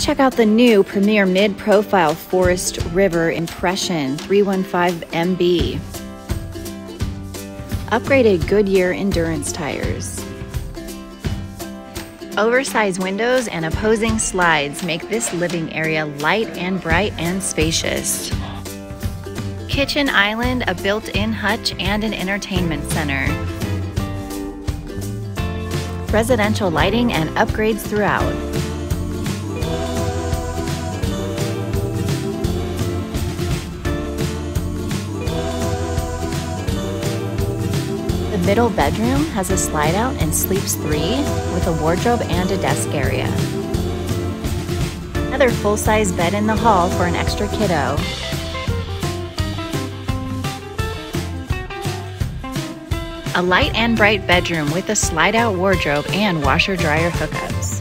Check out the new Premier Mid-Profile Forest River Impression 315 MB. Upgraded Goodyear Endurance Tires. Oversized windows and opposing slides make this living area light and bright and spacious. Kitchen island, a built-in hutch, and an entertainment center. Residential lighting and upgrades throughout. The middle bedroom has a slide out and sleeps 3 with a wardrobe and a desk area. Another full-size bed in the hall for an extra kiddo. A light and bright bedroom with a slide-out wardrobe and washer-dryer hookups.